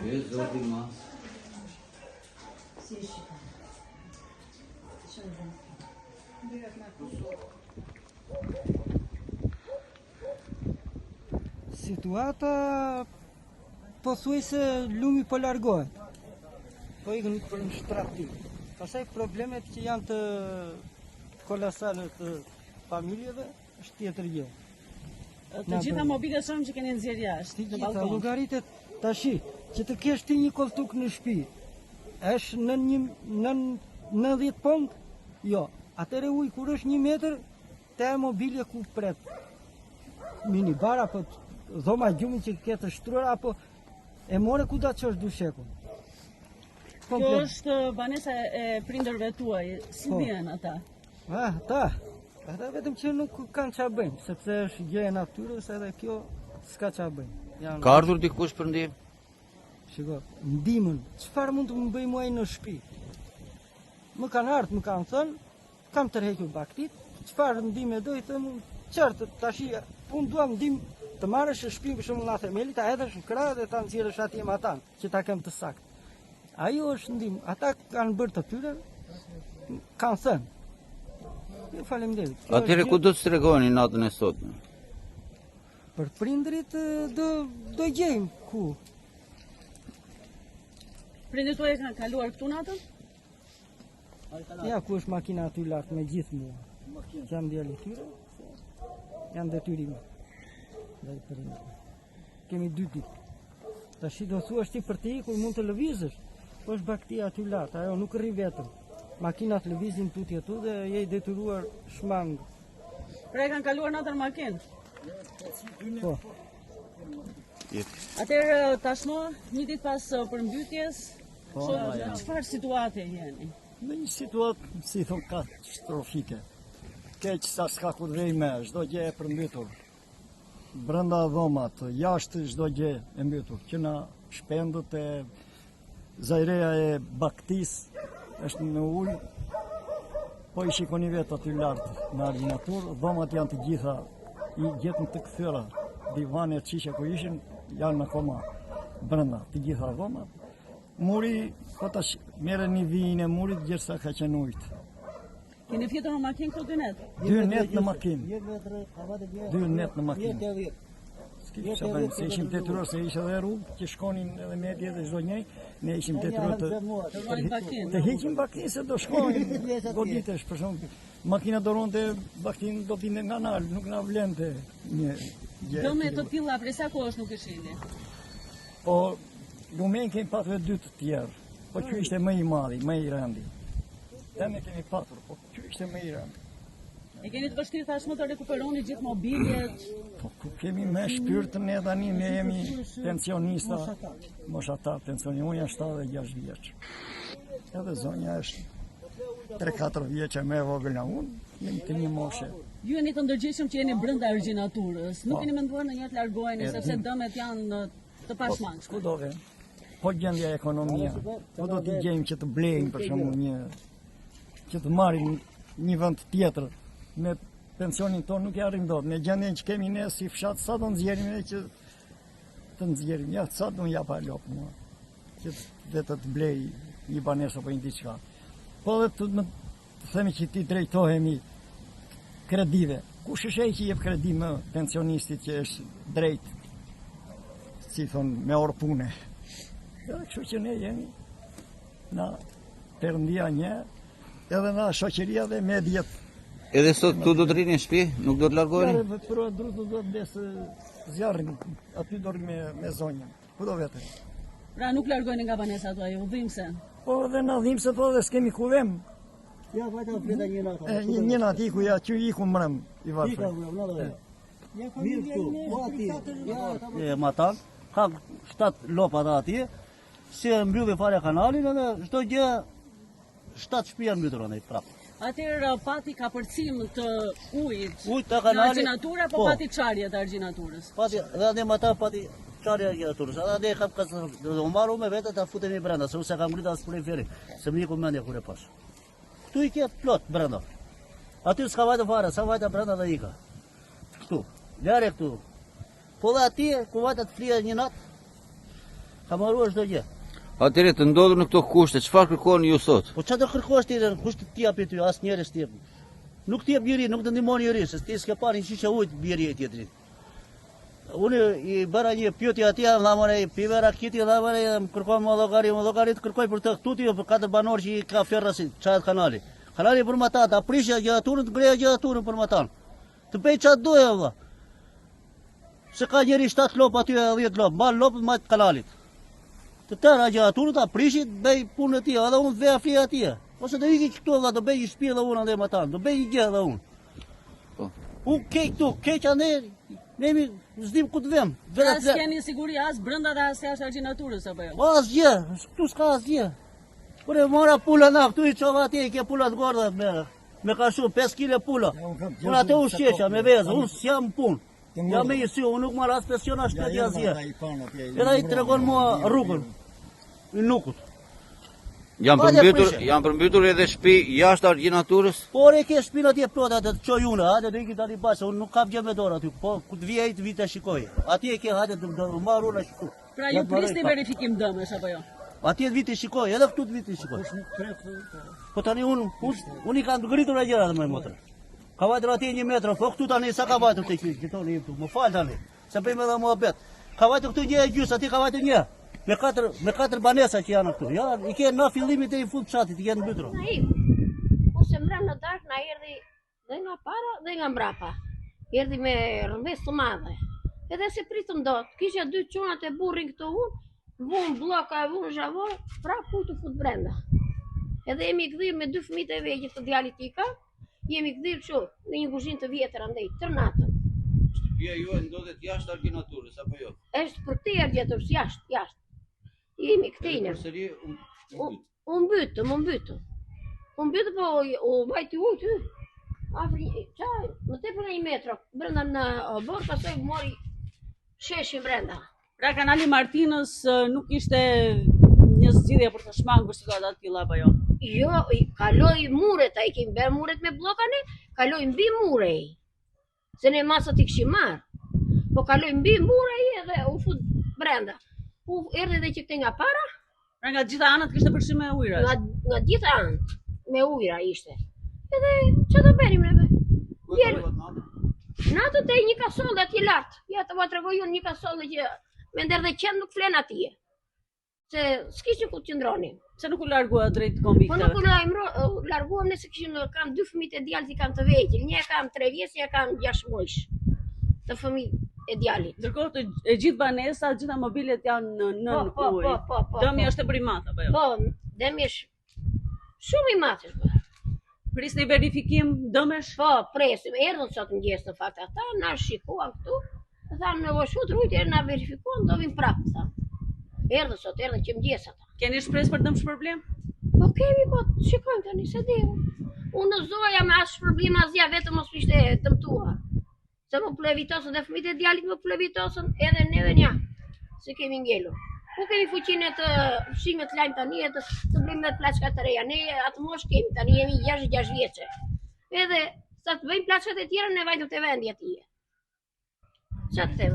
Zoti mas. Si e shikon? Situata pothuajse lumi po largohet. Po ikën për në shtrati. Pastaj problemet që janë të kolosale të familjeve është tjetër gjë. Të gjitha mobilet sonë që keni nxjerr jashtë në balkon. Llogaritet tashi që të kesh ti një koltuk në shtëpi. Është në 90 pong? Jo. Atëre uj kur është 1 metër, te mobilje ku pret. Minibar apo dhoma gjumi që ke të shtruar apo e more ku da çosh dushekun. Kjo është banesa e prindërve tuaj, si vjen ata? Ata vetëm që nuk kanë ç'a bëjnë, sepse është gjë e natyrës edhe kjo s'ka ç'a bëjnë. Ka ardhur dikush për ndihmë? Shiko, ndihmën, çfarë mund të më bëj mua në shtëpi? Më kanë ardhur, më kanë thënë, kam tërhequr baktit, çfarë ndihmë do i them, qartë tash unë duam ndihmë të marrësh në shtëpi për shembull na themeli, ta hedhësh në krah dhe ta nxjerrësh atje me atan, që ta kem të saktë. Ajo është ndihmë, ata kanë bërë të tyre, kanë thënë. Faleminderit. Atëre ku do të stregoni natën e sotme? Për prindrit do gjejmë ku. Prindrit tuaj kanë kaluar këtu natën? Ja ku është makina aty lart me gjithë mua. Jam djalë i tyre. Janë detyrime. Dhe prindrit. Kemi 2 ditë. Tash do thuash ti për ti kur mund të lëvizësh. Po është baktia aty lart, ajo nuk rri vetëm. Makinat lëvizin tutje tu dhe je i detyruar shmang. Pra e kanë kaluar natën në makinë? Po. Atëherë tashmë, një ditë pas përmbytjes, çfarë situate jeni? Në një situatë, si thon, katastrofike. Keq sa s'ka ku dhej me, çdo gjë e përmbytur. Brenda dhomat, jashtë çdo gjë e mbytur, që na shpendët e zajreja e baktis është në ujë, po i shikoni vetë aty lartë në arginatur, dhomat janë të gjitha i gjetën të këthyra, divanet qishe ku ishin, janë akoma brenda, të gjitha dhomat. Muri, këta mere një vijin e murit, gjithsa ka qenë ujtë. Keni fjetur në makinë këto 2 net? 2 net në makinë. 2 net në makinë. Se ishim detyruar se ishte edhe rrugë që shkonin edhe medje dhe çdo njëri, ne ishim detyruar të heqim bakinë se do shkonin goditesh për shembull. Makina do ronte bakinë do tinte nga nal, nuk na vlente një gjë. Dëme të tilla prej sa kohësh nuk e shihni? Po lumen kemi patur 2 të tjerë, po ky ishte më i madhi, më i rëndi. Ne kemi patur, po ky ishte më i rëndi. E keni të vështirë tashmë të rekuperoni gjithë mobiljet? Po ku kemi me shpirtën ne tani, ne jemi pensionista, moshatar pensioni, unë jam 76 vjeç. Edhe zonja është 3-4 vjeçë më e vogël nga unë, jemi të një moshe. Ju jeni të ndërgjegjshëm që jeni brenda argjinaturës, nuk keni menduar ndonjëherë të largoheni sepse dëmet janë të pashmangshme. Ku do ve? Po gjendja ekonomia, po do t'i gjejmë që të blejmë për shembull që të marrim një vend tjetër. Me pensionin tonë nuk e arrim dot. Me gjendjen që kemi ne si fshat, sa do nxjerrim ne që të nxjerrim. Ja, sa do jap alop mua. Që vetë të blej një banesë apo një diçka. Po edhe të themi që ti drejtohemi kredive. Kush është ai që jep kredi më pensionistit që është drejt, si thon, me orë pune. Edhe kështu që ne jemi na Perëndia një, edhe na shoqëria dhe mediat. Edhe sot tu do të rrini në shtëpi, nuk do të largoheni? Për do të desë zjarrin, aty do rrim me zonjën. Ku do vete? Pra nuk largoheni nga banesa tuaj, u dhimbse. Po dhe na dhimbse po dhe s'kemi ku vem. Ja vajta fleta një natë. Një natë iku ja, që iku mbrëm i varfër. Mirë këtu, po aty. E matan, ka 7 lopa dhe atje, si e mbrylli fare kanalin edhe çdo gjë 7 shtëpi janë mbytur andaj prapë. Atëherë pati ka përcim të ujit Ujt të kanali, në argjinaturë apo pati çarje të argjinaturës? Pati, dhe ande më ta pati çarje e argjinaturës. Ande kam do marru me vete ta futemi brenda, se unë kam ngritur as për feri, se më iku mendja kur e pas. Këtu i ke plot brenda. Aty s'ka vajtë fare, sa vajta brenda dhe ika. Këtu, lare këtu. Po dhe atje, ku vajta të flija një natë, Ka marruar çdo gjë. Atëre të ndodhur në këto kushte, çfarë kërkoni ju sot? Po çfarë do kërkosh ti në kushte të japi ty asnjëri s'tjep. Nuk t'jep njëri, nuk të ndihmon njëri, se ti s'ke parë një shishe ujë bjeri e tjetrit. Unë i bëra një pyetje atje, dhamore, pive rakiti, dhamore, më kërkoj më llogari të kërkoj për të tuti, për 4 banor që i ka ferrasin, çajt kanali. Kanali për më ta prishja gjaturën, të greja gjaturën për më ta. Të bëj çfarë doja valla. Se ka njëri 7 lop aty e 10 lop, mbal lopët mbaj kanalit. Të tëra gjaturën ta prishit, bëj punën e tij, edhe unë veja flia atje. Ose do iki këtu valla, do bëj një shtëpi edhe unë ande më ta, do bëj një gjë edhe unë. Po. Unë kej këtu, keq ande, nemi s'dim ku të vëm. As keni siguri as brenda dhe as jashtë argjinaturës apo jo? Asgjë, këtu s'ka asgjë. Kur e mora pula na, këtu i çova atje, i ke pula të gorda me ka shumë 5 kg pula. Unë atë u shqeqa me vezë, unë s'jam punë. Jam me i sy, unë nuk marr as pension as shteti asgjë. Edhe ai tregon mua rrugën. I nukut. Janë përmbytur edhe shtëpi jashtë argjinaturës? Por e ke shpinë atje plot atë të çoj unë, hajde do iki tani bashkë, unë nuk kam gjë me dorë aty. Po ku të vij ai të vite shikoj. Atje e ke hajde të marr unë ashtu. Pra ju prisni verifikim dëmesh apo jo? Atje të vite shikoj, edhe këtu të vite shikoj. Po tani unë i kam ngritur gjërat më motor. Ka vajtur atje 1 metër, po këtu tani sa ka vajtur te këtoni këtu. Më fal tani. Se bëjmë edhe muhabet. Ka vajtur këtu një gjys, aty ka vajtur një. Me katër banesa që janë këtu. Ja, i ke në fillimit e i fund çatit, i kanë mbytur. Ose mbrëm në darkë na erdhi dhe nga para dhe nga mbrapa. Erdhi me rrëmbes të madhe. Edhe se pritëm dot, kisha 2 çunat e burrin këto unë, vun bloka e vun zhavor, prap të fut brenda. Edhe jemi kthyer me 2 fëmijët e vegjël të djalit tika, jemi kthyer kështu në një kuzhinë të vjetër andej tër natën. Shtëpia juaj ndodhet jashtë argjinaturës apo jo? Është për te argjinaturës jashtë. Jemi këtejnë. Unë mbytëm. Po u vajti ujtë. Më tepër nga 1 metër. Brenda në borë, pasoj mori sheshin brenda. Pra kanali Martinës nuk ishte një zgjidhje për të shmangur situata të tilla apo jo? Jo, kaloi muret, ai kemi bërë muret me bllokane, kaloi mbi murej. Se ne masat i kishim marr. Po kaloi mbi murej edhe u fut brenda. U erdhi edhe që këte nga para. Pra nga gjitha anët kishte përfshirë me ujëra. Nga gjitha anët me ujëra ishte. Edhe që do bërim neve? Natët e një kasolle atje lartë. Ja të va tregoj unë një kasolle që me ndër dhe qenë nuk flen atje. Se s'kishim ku të qëndronim. Se nuk u largua drejt konvikteve? Po nuk u larguam nëse kam 2 fëmijë të djalit i kam të vegjël. Një kam 3 vjeç, një kam 6 muaj. Të fëmijë e djalit. Ndërkohë e gjithë banesat, gjitha mobilet janë në ujë. Dëmi është tepër i madh apo jo? Po, dëmi është shumë i madh. Prisni verifikim dëmesh? Po, presim. Erdhën sot mëngjes në fakt ata, na shikuan këtu. Thanë në vëshut rujtë, na verifikuan, do vim prapë, thanë. Erdhën sot, erdhën që mëngjes ata. Keni shpresë për dëm shpërblim? Po kemi, po shikojmë tani se di. Unë në zoja me as shpërblim asgjë, vetëm mos ishte dëmtuar. Se më plevitosën dhe fëmijët e djalit më plevitosën edhe neve nja, se kemi ngelur. Ku kemi fuqinë të fshime të lajmë tani e të bëjmë me plaçka të reja. Ne atë mosh kemi, tani jemi 6 vjeçe. Edhe sa të bëjmë plaçkat e tjera ne vajtu të vendi atje. Çfarë të them?